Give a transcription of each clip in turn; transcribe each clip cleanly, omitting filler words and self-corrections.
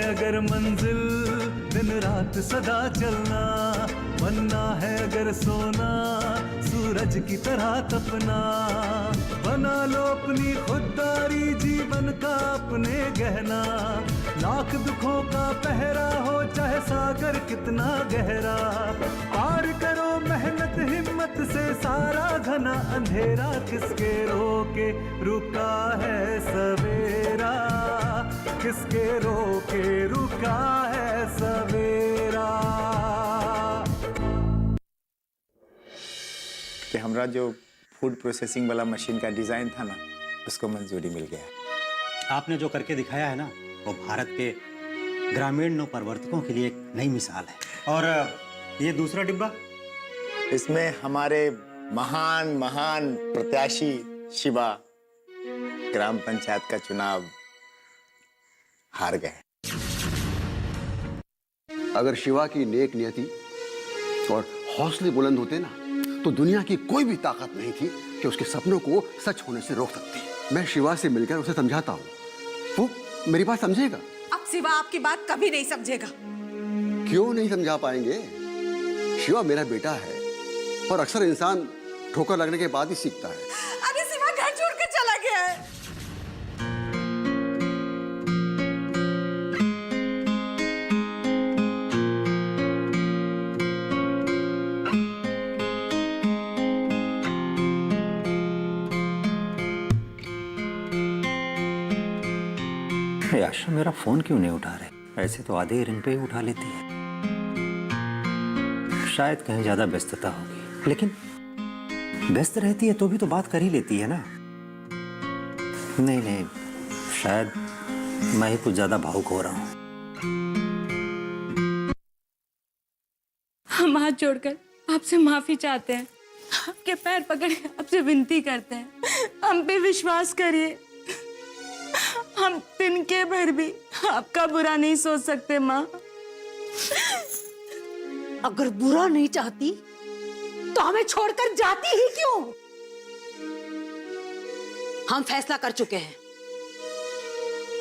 अगर मंजिल दिन रात सदा चलना, बनना है अगर सोना सूरज की तरह तपना, बना लो अपनी खुददारी जीवन का अपने गहना, लाख दुखों का पहरा हो चाहे सागर कितना गहरा, पार करो मेहनत हिम्मत से सारा घना अंधेरा, किसके रोके रुका है सवेरा, किसके रोके रुका है सवेरा। कि हमरा जो फूड प्रोसेसिंग वाला मशीन का डिजाइन था ना, उसको मंजूरी मिल गया। आपने जो करके दिखाया है ना, वो भारत के ग्रामीण नवप्रवर्तकों के लिए एक नई मिसाल है। और ये दूसरा डिब्बा, इसमें हमारे महान महान प्रत्याशी शिवा ग्राम पंचायत का चुनाव हार गए। अगर शिवा की नेक नियति और हौसले बुलंद होते ना, तो दुनिया की कोई भी ताकत नहीं थी कि उसके सपनों को सच होने से रोक सकती। मैं शिवा से मिलकर उसे समझाता हूँ, वो मेरी बात समझेगा। अब शिवा आपकी बात कभी नहीं समझेगा। क्यों नहीं समझा पाएंगे? शिवा मेरा बेटा है और अक्सर इंसान ठोकर लगने के बाद ही सीखता है। अरे शिवा घर छोड़कर चला गया है। आशा मेरा फोन क्यों नहीं उठा रहे? ऐसे तो आधे रिंग पे ही उठा लेती है। शायद कहीं ज्यादा व्यस्तता होगी, लेकिन व्यस्त रहती है तो भी तो बात कर ही लेती है ना। नहीं नहीं, शायद मैं ही कुछ ज्यादा भावुक हो रहा हूँ। हम हाथ जोड़कर आपसे माफी चाहते हैं, आपके पैर पकड़ के आपसे विनती करते हैं, हम पे विश्वास करिए। हम तिनके भर भी आपका बुरा नहीं सोच सकते माँ। अगर बुरा नहीं चाहती तो हमें छोड़कर जाती ही क्यों? हम फैसला कर चुके हैं,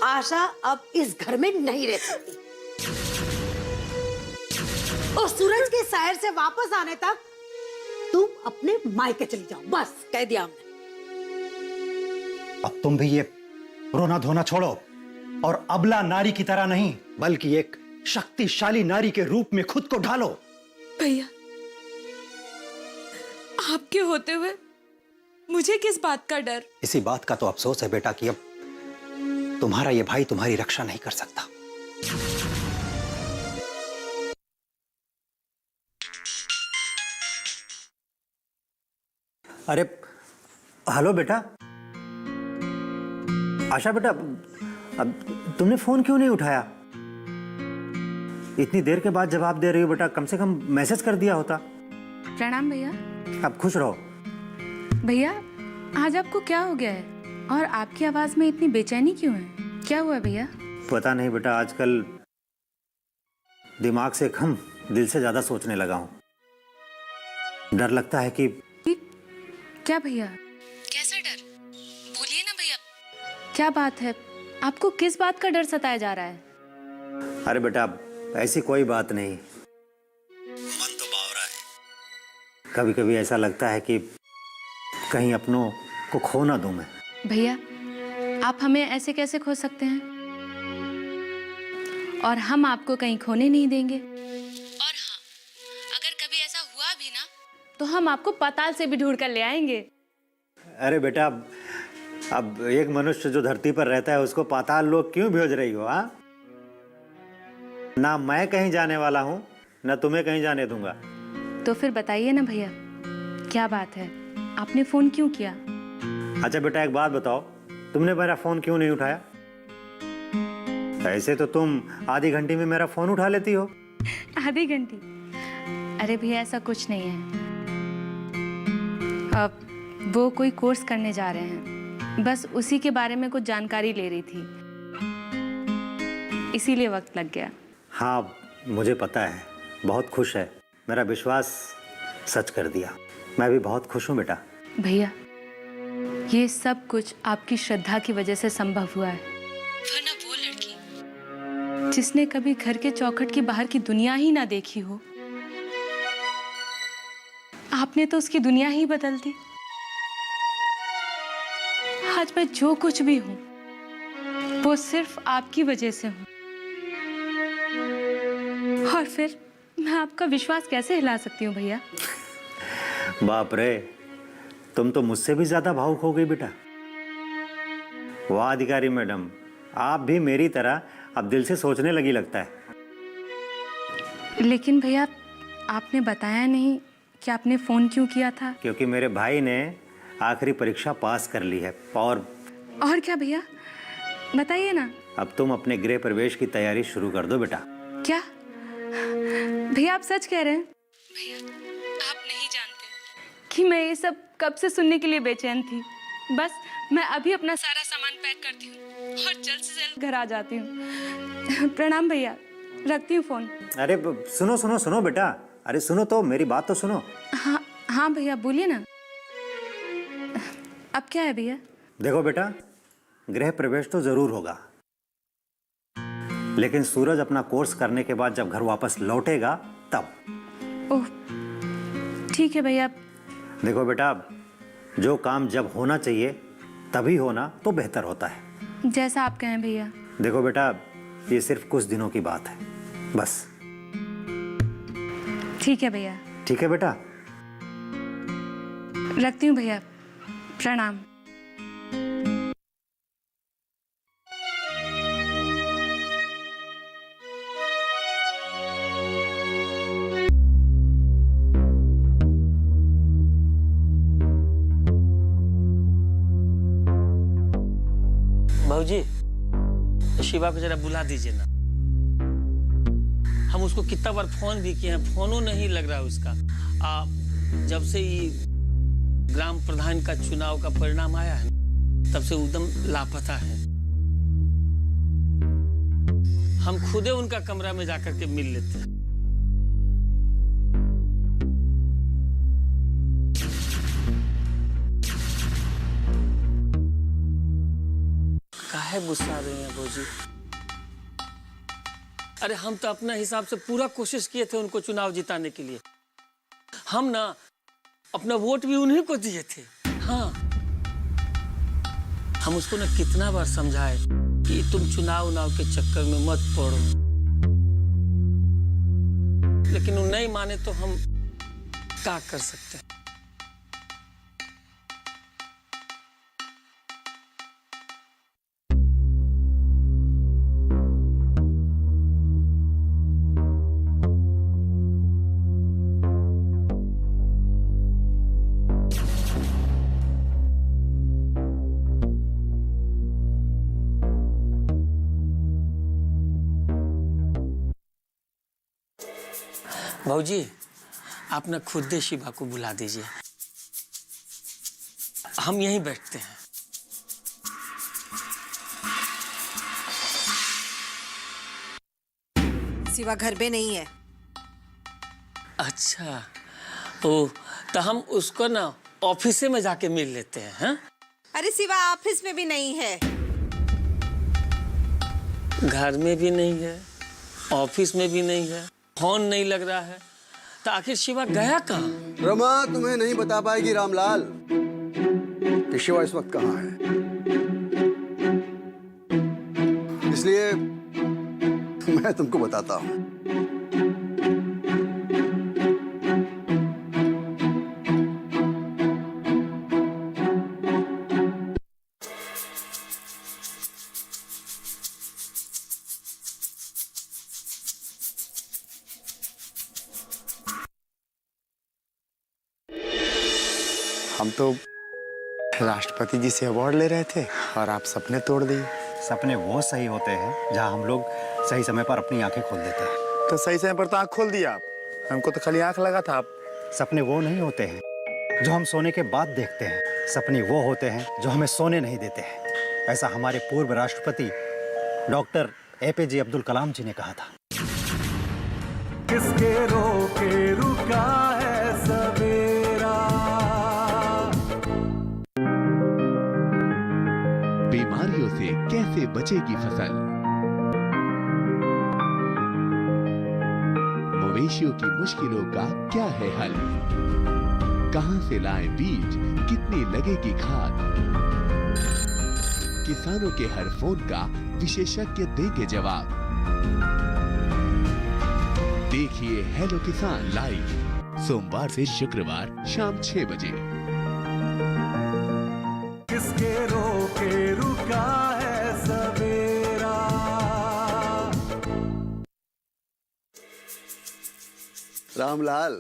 आशा अब इस घर में नहीं रह सकती और सूरज के सैर से वापस आने तक तुम अपने मायके चली जाओ। बस कह दिया हमने। अब तुम भी ये रोना धोना छोड़ो और अबला नारी की तरह नहीं, बल्कि एक शक्तिशाली नारी के रूप में खुद को ढालो। भैया, आपके होते हुए मुझे किस बात का डर? इसी बात का तो अफसोस है बेटा कि अब तुम्हारा ये भाई तुम्हारी रक्षा नहीं कर सकता। अरे हेलो बेटा। आशा बेटा, अब तुमने फोन क्यों नहीं उठाया? इतनी देर के बाद जवाब दे रही हो बेटा, कम से कम मैसेज कर दिया होता। प्रणाम भैया। अब खुश रहो। भैया, आज आपको क्या हो गया है और आपकी आवाज में इतनी बेचैनी क्यों है? क्या हुआ भैया? पता नहीं बेटा, आजकल दिमाग से कम दिल से ज्यादा सोचने लगा हूं। डर लगता है कि क्या भैया? कैसा डर? बोलिए ना भैया। क्या बात है? आपको किस बात का डर सताया जा रहा है? अरे बेटा, ऐसी कोई बात नहीं। मन तो बावरा है। कभी कभी ऐसा लगता है कि कहीं अपनों को खो ना दूं मैं। भैया, आप हमें ऐसे कैसे खो सकते हैं? और हम आपको कहीं खोने नहीं देंगे। और हाँ, अगर कभी ऐसा हुआ भी ना, तो हम आपको पाताल से भी ढूंढ कर ले आएंगे। अरे बेटा, अब एक मनुष्य जो धरती पर रहता है उसको पाताल लोक क्यों भेज रही हो? हाँ, ना मैं कहीं जाने वाला हूं, ना तुम्हें कहीं जाने दूंगा। तो फिर बताइए ना भैया, क्या बात है? आपने फोन क्यों किया? अच्छा बेटा, एक बात बताओ, तुमने मेरा फोन क्यों नहीं उठाया? ऐसे तो तुम आधी घंटी में मेरा फोन उठा लेती हो। आधी घंटी? अरे भैया, ऐसा कुछ नहीं है। अब वो कोई कोर्स करने जा रहे हैं, बस उसी के बारे में कुछ जानकारी ले रही थी, इसीलिए वक्त लग गया। हाँ, मुझे पता है, बहुत खुश है। मेरा विश्वास सच कर दिया। मैं भी बहुत खुश हूँ बेटा। भैया, ये सब कुछ आपकी श्रद्धा की वजह से संभव हुआ है, वरना वो लड़की जिसने कभी घर के चौखट के बाहर की दुनिया ही ना देखी हो, आपने तो उसकी दुनिया ही बदल दी। आज मैं जो कुछ भी हूं वो सिर्फ आपकी वजह से हूं। और फिर मैं आपका विश्वास कैसे हिला सकती हूँ भैया? बाप रे, तुम तो मुझसे भी ज्यादा भावुक हो गई बेटा। वाह अधिकारी मैडम, आप भी मेरी तरह अब दिल से सोचने लगी लगता है। लेकिन भैया, आपने बताया नहीं कि आपने फोन क्यों किया था? क्योंकि मेरे भाई ने आखिरी परीक्षा पास कर ली है। और क्या भैया, बताइए ना। अब तुम अपने गृह प्रवेश की तैयारी शुरू कर दो बेटा। क्या भैया, आप सच कह रहे हैं? भैया, आप नहीं जानते कि मैं ये सब कब से सुनने के लिए बेचैन थी। बस मैं अभी अपना सारा सामान पैक करती हूँ और जल्द से जल्द घर आ जाती हूँ। प्रणाम भैया, रखती हूँ फोन। अरे सुनो सुनो सुनो बेटा, अरे सुनो तो, मेरी बात तो सुनो। हाँ भैया, बोलिए ना। अब क्या है भैया? देखो बेटा, गृह प्रवेश तो जरूर होगा, लेकिन सूरज अपना कोर्स करने के बाद जब घर वापस लौटेगा तब। ओह ठीक है भैया। देखो बेटा, जो काम जब होना चाहिए तभी होना तो बेहतर होता है। जैसा आप कहें भैया। देखो बेटा, ये सिर्फ कुछ दिनों की बात है, बस। ठीक है भैया। ठीक है बेटा, रखती हूँ भैया, प्रणाम। भाऊजी, शिवा को जरा बुला दीजिए ना। हम उसको कितना बार फोन भी किए हैं, फोनो नहीं लग रहा उसका। जब से ये ग्राम प्रधान का चुनाव का परिणाम आया है, तब से एकदम लापता है। हम खुदे उनका कमरा में जाकर के मिल लेते हैं। काहे गुस्सा रही हैं भौजी? अरे हम तो अपने हिसाब से पूरा कोशिश किए थे उनको चुनाव जिताने के लिए। हम ना अपना वोट भी उन्हीं को दिए थे। हाँ, हम उसको ना कितना बार समझाए कि तुम चुनाव के चक्कर में मत पड़ो, लेकिन वो नहीं माने तो हम क्या कर सकते हैं। भाऊजी, आप ना खुद शिवा को बुला दीजिए, हम यहीं बैठते हैं। शिवा घर पे नहीं है। अच्छा, ओ तो हम उसको ना ऑफिस में जाके मिल लेते हैं। हाँ? अरे शिवा ऑफिस में भी नहीं है, घर में भी नहीं है, ऑफिस में भी नहीं है, फोन नहीं लग रहा है, तो आखिर शिवा गया कहाँ? रमा तुम्हें नहीं बता पाएगी रामलाल कि शिवा इस वक्त कहाँ है, इसलिए मैं तुमको बताता हूं। हम तो राष्ट्रपति जी से अवार्ड ले रहे थे और आप सपने तोड़ दिए। सपने वो सही होते हैं जहां हम लोग सही समय पर अपनी आंखें खोल देते हैं। तो सही समय पर तो आंख खोल दिया आप, हमको तो खाली आंख लगा था। आप सपने वो नहीं होते हैं जो हम सोने के बाद देखते हैं, सपने वो होते हैं जो हमें सोने नहीं देते हैं। ऐसा हमारे पूर्व राष्ट्रपति डॉक्टर APJ अब्दुल कलाम जी ने कहा था। किसके रोके रुका है सवेरा। बीमारियों से कैसे बचेगी फसल? मवेशियों की मुश्किलों का क्या है हल? कहां से लाएं बीज, कितनी लगेगी खाद? किसानों के हर फोन का विशेषज्ञ देंगे जवाब। देखिए हेलो किसान लाइव सोमवार से शुक्रवार शाम 6 बजे। किसके रोके रुका है सवेरा। रामलाल,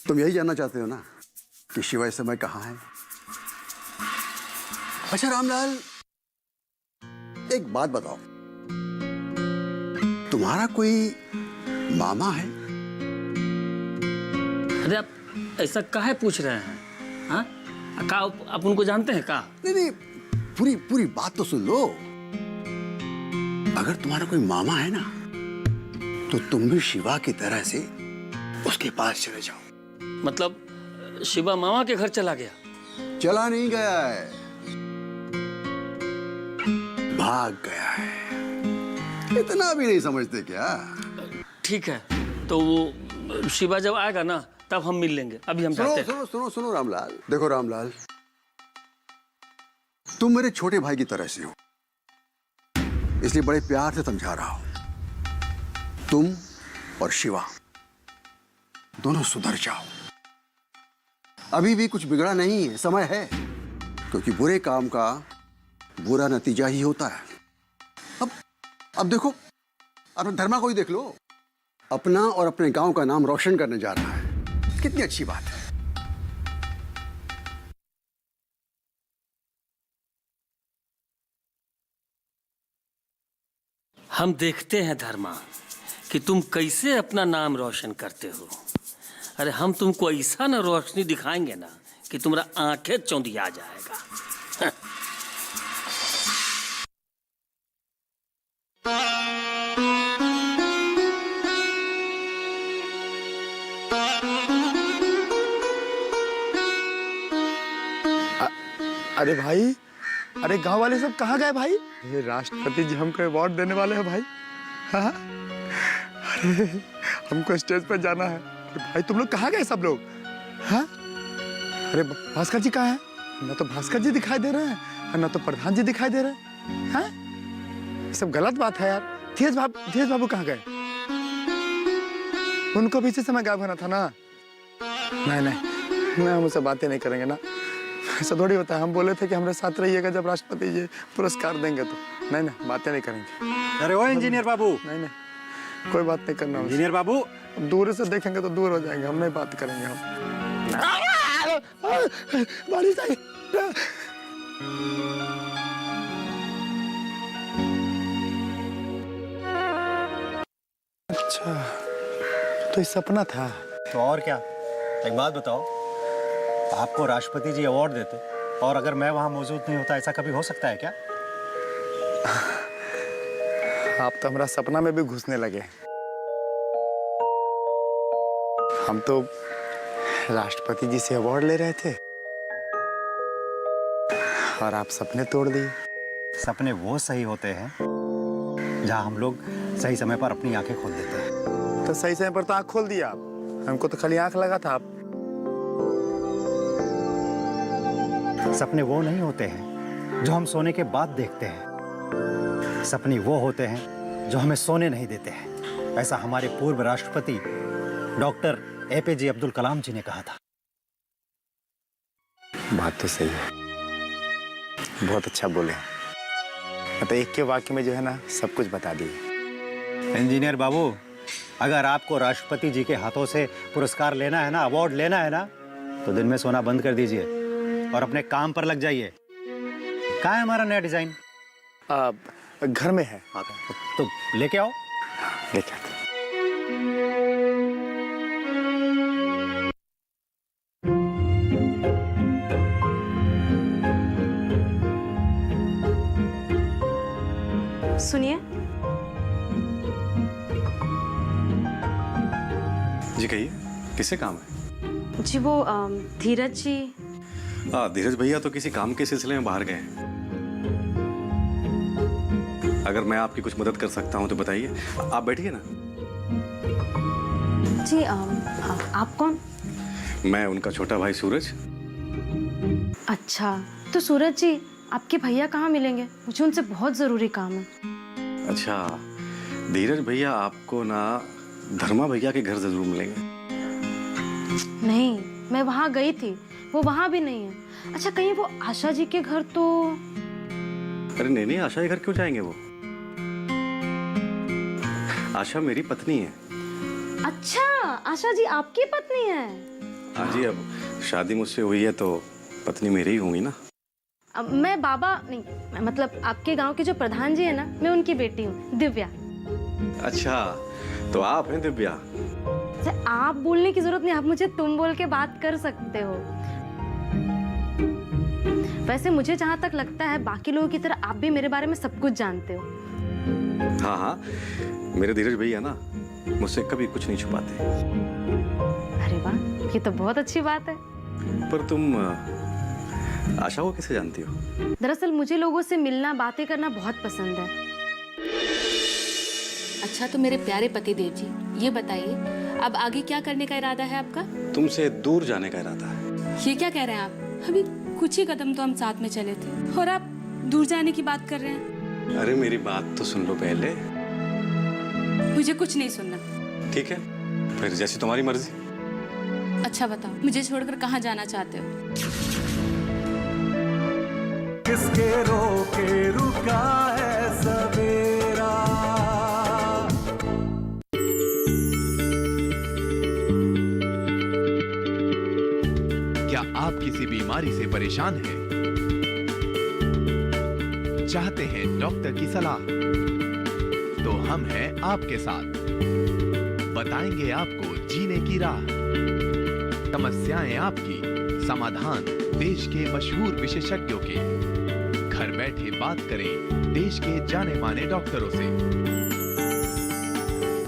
तुम यही जानना चाहते हो ना कि शिवा इस समय कहाँ है? अच्छा रामलाल, एक बात बताओ, तुम्हारा कोई मामा है? अरे आप ऐसा काहे पूछ रहे हैं? हाँ, का आप उनको जानते हैं का? नहीं नहीं, पूरी बात तो सुन लो। अगर तुम्हारा कोई मामा है ना, तो तुम भी शिवा की तरह से उसके पास चले जाओ। मतलब शिवा मामा के घर चला गया? चला नहीं गया है, भाग गया है। इतना भी नहीं समझते क्या? ठीक है, तो वो शिवा जब आएगा ना तब हम मिल लेंगे। अभी हम जाते हैं। सुनो सुनो सुनो रामलाल, देखो रामलाल, तुम मेरे छोटे भाई की तरह से हो, इसलिए बड़े प्यार से समझा रहा हूं। तुम और शिवा दोनों सुधर जाओ। अभी भी कुछ बिगड़ा नहीं है, समय है, क्योंकि बुरे काम का बुरा नतीजा ही होता है। अब देखो, अपने धर्मा को ही देख लो, अपना और अपने गांव का नाम रोशन करने जा रहा है। कितनी अच्छी बात है। हम देखते हैं धर्मा कि तुम कैसे अपना नाम रोशन करते हो। अरे हम तुमको ऐसा ना रोशनी दिखाएंगे ना कि तुम्हारा आंखें चौंधिया जाएगा। अरे भाई, अरे गांव वाले सब कहाँ गए भाई? ये राष्ट्रपति जी हमको अवार्ड देने वाले हैं भाई। हाँ, अरे हमको स्टेज पर जाना है। अरे भाई तुम लोग कहाँ गए सब लोग? हाँ, अरे भास्कर जी कहाँ हैं? ना तो भास्कर जी दिखाई दे रहे हैं, ना तो प्रधान जी दिखाई दे रहे हैं। हाँ, ये सब गलत बात है यार। धीरज बाबू कहाँ गए? उनको भी इसी समय गायब होना था ना। नहीं, हम उससे बातें नहीं करेंगे ना। ऐसा थोड़ी होता है। हम बोले थे कि हमारे साथ रहिएगा जब राष्ट्रपति जी पुरस्कार देंगे तो। नहीं, बातें नहीं करेंगे। अरे ओ इंजीनियर बाबू। नहीं, कोई बात नहीं करना। इंजीनियर बाबू, दूर से देखेंगे तो दूर हो जाएंगे, हम नहीं बात करेंगे। हम बारिश आई। अच्छा, तो ये सपना था। तो और क्या? एक बात बताओ, आपको राष्ट्रपति जी अवार्ड देते और अगर मैं वहां मौजूद नहीं होता, ऐसा कभी हो सकता है क्या? आप तो हमारा सपना में भी घुसने लगे। हम तो राष्ट्रपति जी से अवार्ड ले रहे थे और आप सपने तोड़ दिए। सपने वो सही होते हैं जहां हम लोग सही समय पर अपनी आंखें खोल देते हैं। तो सही समय पर तो आंख खोल दिया आप। हमको तो खाली आंख लगा था। आप सपने वो नहीं होते हैं जो हम सोने के बाद देखते हैं। सपने वो होते हैं जो हमें सोने नहीं देते हैं। ऐसा हमारे पूर्व राष्ट्रपति डॉक्टर एपीजे अब्दुल कलाम जी ने कहा था। बात तो सही है, बहुत अच्छा बोले। मतलब एक के वाक्य में जो है ना सब कुछ बता दिए। इंजीनियर बाबू, अगर आपको राष्ट्रपति जी के हाथों से पुरस्कार लेना है ना, अवार्ड लेना है ना, तो दिन में सोना बंद कर दीजिए और अपने काम पर लग जाइए। कहाँ है हमारा नया डिजाइन? घर में है। तो लेके आओ। लेके आते। सुनिए। जी कहिए, किससे काम है? जी वो धीरज जी। धीरज भैया तो किसी काम के सिलसिले में बाहर गए हैं। अगर मैं आपकी कुछ मदद कर सकता हूँ तो बताइए। आप बैठिए ना। जी आप कौन? मैं उनका छोटा भाई सूरज। अच्छा, तो सूरज जी आपके भैया कहाँ मिलेंगे? मुझे उनसे बहुत ज़रूरी काम है। अच्छा, धीरज भैया आपको ना धर्मा भैया के घर जरूर मिलेंगे। नहीं, मैं वहाँ गई थी, वो वहाँ भी नहीं है। अच्छा, कहीं वो आशा जी के घर तो? अरे नहीं नहीं, आशा के घर क्यों जाएंगे वो? आशा मेरी पत्नी है। अच्छा, आशा जी आपकी पत्नी है? हाँ जी, अब शादी मुझसे हुई है तो पत्नी मेरी ही होंगी ना। अब मैं बाबा नहीं, मतलब आपके गांव के जो प्रधान जी है ना, मैं उनकी बेटी हूँ, दिव्या। अच्छा, तो आप हैं दिव्या? आप बोलने की जरूरत नहीं, आप मुझे तुम बोल के बात कर सकते हो। वैसे मुझे जहाँ तक लगता है बाकी लोगों की तरह आप भी मेरे बारे में सब कुछ जानते हो। हाँ हाँ, मेरे धीरज भैया ना मुझसे कभी कुछ नहीं छुपाते। अरे वाह, ये तो बहुत अच्छी बात है। पर तुम आशा को कैसे जानती हो? दरअसल मुझे लोगों से मिलना, बातें करना बहुत पसंद है। अच्छा, तो मेरे प्यारे पतिदेव जी, ये बताइए अब आगे क्या करने का इरादा है आपका? तुमसे दूर जाने का इरादा है। ये क्या कह रहे हैं आप? अभी कुछ ही कदम तो हम साथ में चले थे और आप दूर जाने की बात कर रहे हैं। अरे मेरी बात तो सुन लो पहले। मुझे कुछ नहीं सुनना। ठीक है, फिर जैसी तुम्हारी मर्जी। अच्छा बताओ, मुझे छोड़कर कहाँ जाना चाहते हो? किसके रोके रुका है सवेरा। क्या आप किसी बीमारी से परेशान हैं? चाहते हैं डॉक्टर की सलाह? तो हम हैं आपके साथ। बताएंगे आपको जीने की राह। समस्याएं आपकी, समाधान देश के मशहूर विशेषज्ञों के। घर बैठे बात करें देश के जाने माने डॉक्टरों से।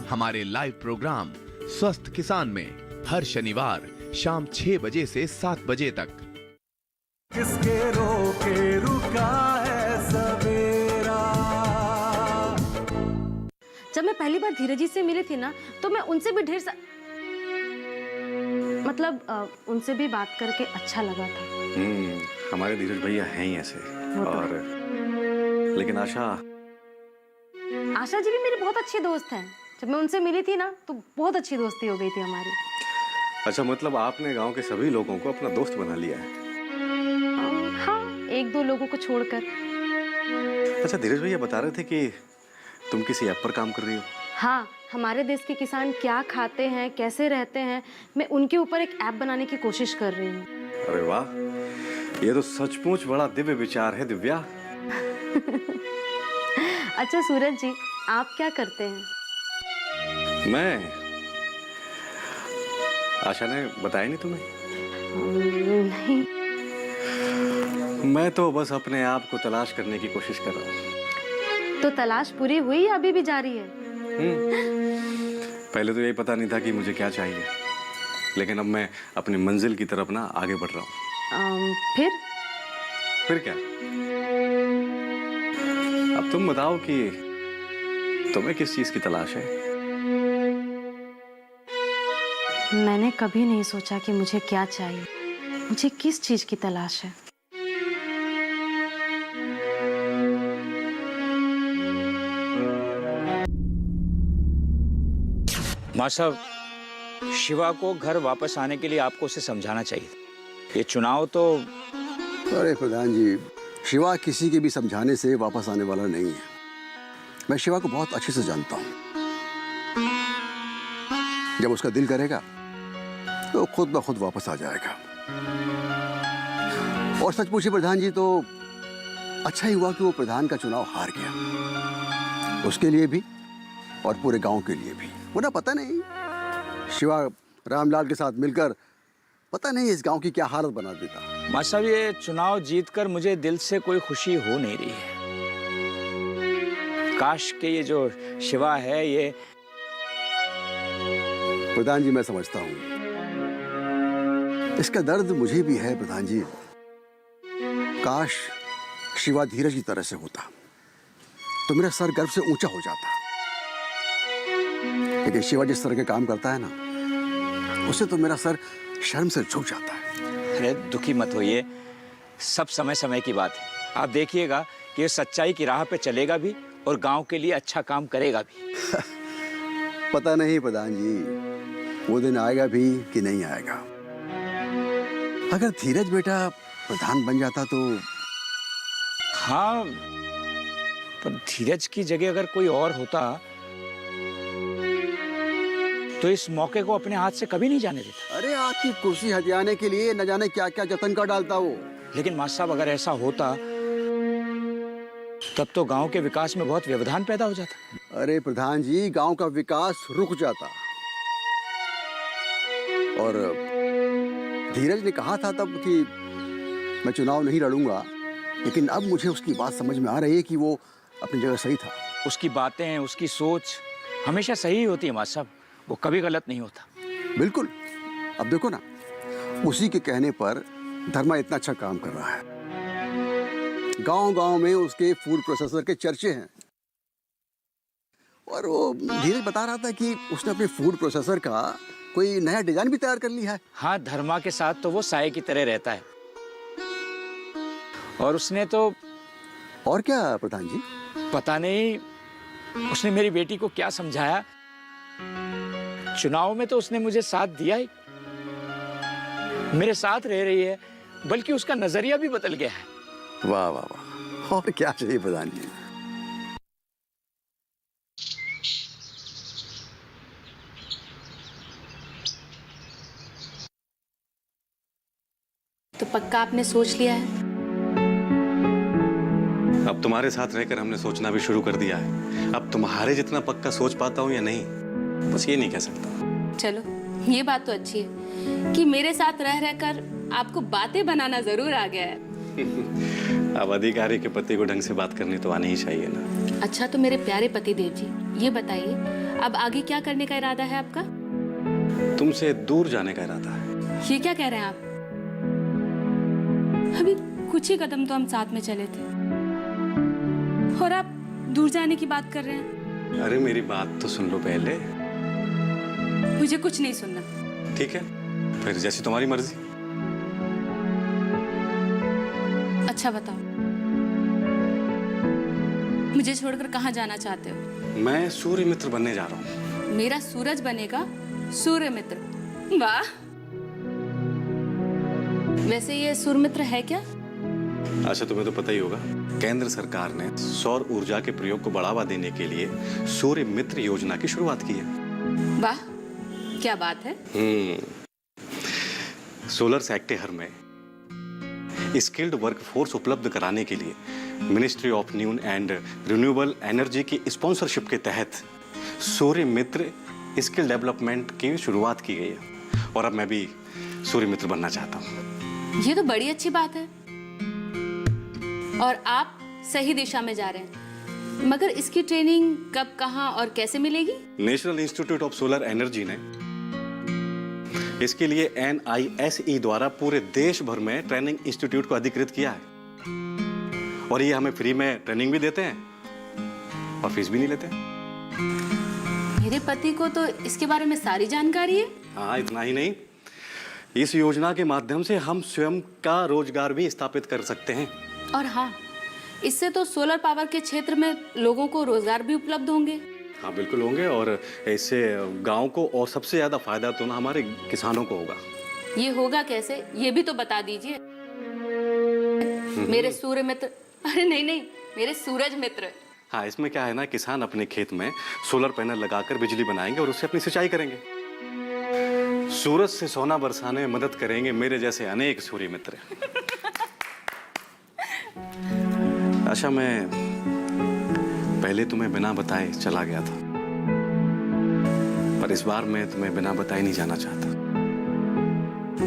हमारे लाइव प्रोग्राम स्वस्थ किसान में हर शनिवार शाम 6 बजे से 7 बजे तक। किसके रोके रुका है सवेरा। जब मैं पहली बार धीरज जी से मिली थी ना, तो मैं उनसे भी उनसे भी बात करके अच्छा लगा था। हमारे धीरज भैया हैं ही ऐसे। और लेकिन आशा जी भी मेरी बहुत अच्छी दोस्त हैं। जब मैं उनसे मिली थी ना, तो बहुत अच्छी दोस्ती हो गई थी हमारी। अच्छा, मतलब आपने गांव के सभी लोगों को अपना दोस्त बना लिया है? हाँ, 1-2 लोगों को छोड़कर। अच्छा, धीरज भैया बता रहे थे कि तुम किसी ऐप पर काम कर रही हो। हाँ, हमारे देश के किसान क्या खाते हैं, कैसे रहते हैं, मैं उनके ऊपर एक ऐप बनाने की कोशिश कर रही हूँ। अरे वाह, ये तो सचमुच बड़ा दिव्य विचार है दिव्या। अच्छा सूरज जी, आप क्या करते हैं? मैं, आशा ने बताया नहीं तुम्हें? नहीं। मैं तो बस अपने आप को तलाश करने की कोशिश कर रहा हूँ। तो तलाश पूरी हुई या अभी भी जारी है? पहले तो यही पता नहीं था कि मुझे क्या चाहिए, लेकिन अब मैं अपनी मंजिल की तरफ ना आगे बढ़ रहा हूँ। फिर क्या? अब तुम बताओ कि तुम्हें किस चीज की तलाश है? मैंने कभी नहीं सोचा कि मुझे क्या चाहिए, मुझे किस चीज की तलाश है। माँ साहब, शिवा को घर वापस आने के लिए आपको उसे समझाना चाहिए। ये चुनाव तो... अरे प्रधान जी, शिवा किसी के भी समझाने से वापस आने वाला नहीं है। मैं शिवा को बहुत अच्छे से जानता हूँ। जब उसका दिल करेगा तो खुद ब खुद वापस आ जाएगा। और सच पूछिए प्रधान जी, तो अच्छा ही हुआ कि वो प्रधान का चुनाव हार गया, उसके लिए भी और पूरे गांव के लिए भी। वरना पता नहीं शिवा रामलाल के साथ मिलकर पता नहीं इस गांव की क्या हालत बना देता। माँ साहब, ये चुनाव जीतकर मुझे दिल से कोई खुशी हो नहीं रही है। काश के ये जो शिवा है, ये... प्रधान जी मैं समझता हूँ, इसका दर्द मुझे भी है प्रधान जी। काश शिवा धीरज की तरह से होता, तो मेरा सर गर्व से ऊंचा हो जाता। लेकिन शिवा जिस तरह के काम करता है ना, उससे तो मेरा सर शर्म से झुक जाता है। अरे दुखी मत होइए, सब समय समय की बात है। आप देखिएगा कि ये सच्चाई की राह पे चलेगा भी और गांव के लिए अच्छा काम करेगा भी। पता नहीं प्रधान जी, वो दिन आएगा भी कि नहीं आएगा। अगर धीरज बेटा प्रधान बन जाता तो। हाँ, पर धीरज की जगह अगर कोई और होता तो इस मौके को अपने हाथ से कभी नहीं जाने देता। अरे आपकी कुर्सी हथियाने के लिए न जाने क्या क्या जतन कर डालता वो। लेकिन मास्टर साहब, अगर ऐसा होता तब तो गांव के विकास में बहुत व्यवधान पैदा हो जाता। अरे प्रधान जी, गांव का विकास रुक जाता। और धीरज ने कहा था तब कि मैं चुनाव नहीं लड़ूंगा, लेकिन अब मुझे उसकी बात समझ में आ रही है कि वो अपनी जगह सही था। उसकी बातें, उसकी सोच हमेशा सही होती है मास्टर साहब, वो कभी गलत नहीं होता। बिल्कुल। अब देखो ना, उसी के कहने पर धर्मा इतना अच्छा काम कर रहा है। गांव-गांव में उसके फूड प्रोसेसर के चर्चे हैं। और वो धीरज बता रहा था कि उसने अपने फूड प्रोसेसर का कोई नया डिजाइन भी तैयार कर लिया है। हाँ, धर्मा के साथ तो वो साये की तरह रहता है। और उसने तो। और क्या प्रधान जी? पता नहीं उसने मेरी बेटी को क्या समझाया। चुनाव में तो उसने मुझे साथ दिया ही, मेरे साथ रह रही है, बल्कि उसका नजरिया भी बदल गया है। वाह वाह वाह, और क्या चाहिए प्रधान जी। तो पक्का आपने सोच लिया है? अब तुम्हारे साथ रहकर हमने सोचना भी शुरू कर दिया है। अब तुम्हारे जितना पक्का सोच पाता हूँ या नहीं, बस ये नहीं कह सकता। चलो, ये बात तो अच्छी है कि मेरे साथ रह रहकर आपको बातें बनाना जरूर आ गया है। अब अधिकारी के पति को ढंग से बात करनी तो आनी ही चाहिए ना। अच्छा, तो मेरे प्यारे पति देव जी, ये बताइए अब आगे क्या करने का इरादा है आपका? तुमसे दूर जाने का इरादा है। ये क्या कह रहे हैं आप? अभी कुछ ही कदम तो हम साथ में चले थे और आप दूर जाने की बात कर रहे हैं। अरे मेरी बात तो सुन लो पहले। मुझे कुछ नहीं सुनना। ठीक है, फिर जैसी तुम्हारी मर्जी। अच्छा बताओ, मुझे छोड़कर कहाँ जाना चाहते हो? मैं सूर्य मित्र बनने जा रहा हूँ। मेरा सूरज बनेगा सूर्य मित्र? वाह! वैसे ये सूर्य मित्र है क्या? अच्छा, तुम्हें तो पता ही होगा, केंद्र सरकार ने सौर ऊर्जा के प्रयोग को बढ़ावा देने के लिए सूर्य मित्र योजना की शुरुआत की है। वाह, क्या बात है। सोलर सेक्टर में स्किल्ड वर्कफोर्स उपलब्ध कराने के लिए ministry of new and renewable energy की स्पॉन्सरशिप के तहत सूर्य मित्र स्किल डेवलपमेंट की शुरुआत की गई है। और अब मैं भी सूर्य मित्र बनना चाहता हूँ। ये तो बड़ी अच्छी बात है और आप सही दिशा में जा रहे हैं। मगर इसकी ट्रेनिंग कब, कहाँ और कैसे मिलेगी? National institute of solar energy ने इसके लिए NISE द्वारा पूरे देश भर में ट्रेनिंग इंस्टीट्यूट को अधिकृत किया है। और ये हमें फ्री में ट्रेनिंग भी देते हैं और फीस भी नहीं लेते। मेरे पति को तो इसके बारे में सारी जानकारी है। हाँ, इतना ही नहीं, इस योजना के माध्यम से हम स्वयं का रोजगार भी स्थापित कर सकते हैं। और हाँ, इससे तो सोलर पावर के क्षेत्र में लोगों को रोजगार भी उपलब्ध होंगे। हाँ बिल्कुल होंगे, और इससे गांव को और सबसे ज्यादा फायदा तो ना हमारे किसानों को होगा। ये होगा कैसे, ये भी तो बता दीजिए। मेरे सूर्य मित्र, अरे नहीं नहीं, मेरे सूरज मित्र। हाँ, इसमें क्या है ना, किसान अपने खेत में सोलर पैनल लगाकर बिजली बनाएंगे और उससे अपनी सिंचाई करेंगे। सूरज से सोना बरसाने में मदद करेंगे मेरे जैसे अनेक सूर्य मित्र। अच्छा, मैं पहले तुम्हें बिना बताए चला गया था, पर इस बार मैं तुम्हें बिना बताए नहीं जाना चाहता,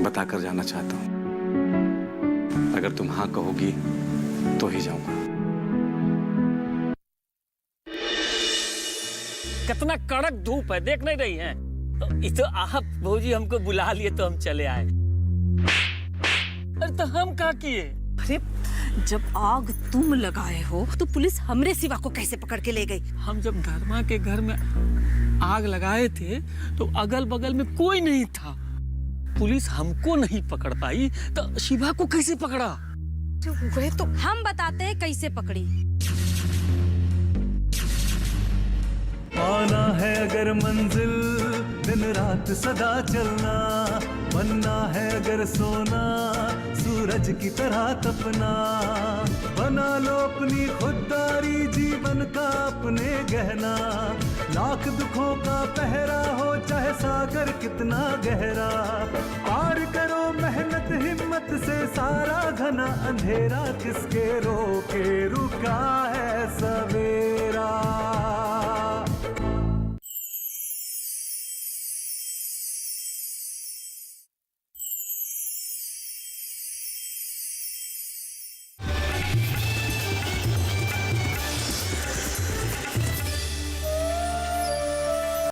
बताकर जाना चाहता हूं। अगर तुम हाँ कहोगी तो ही जाऊंगा। कितना कड़क धूप है, देख नहीं रही हैं? तो आप भौजी हमको बुला लिए तो हम चले आए। अरे तो हम क्या किए? अरे जब आग तुम लगाए हो तो पुलिस हमरे सिवा को कैसे पकड़ के ले गई? हम जब धर्मा के घर में आग लगाए थे तो अगल बगल में कोई नहीं था। पुलिस हमको नहीं पकड़ पाई तो शिवा को कैसे पकड़ा? वह तो हम बताते हैं कैसे पकड़ी। पाना है अगर मंजिल दिन रात सदा चलना, बनना है अगर सोना सूरज की तरह तपना। बना लो अपनी खुददारी जीवन का अपने गहना, लाख दुखों का पहरा हो चाहे सागर कितना गहरा। पार करो मेहनत हिम्मत से सारा घना अंधेरा, किसके रोके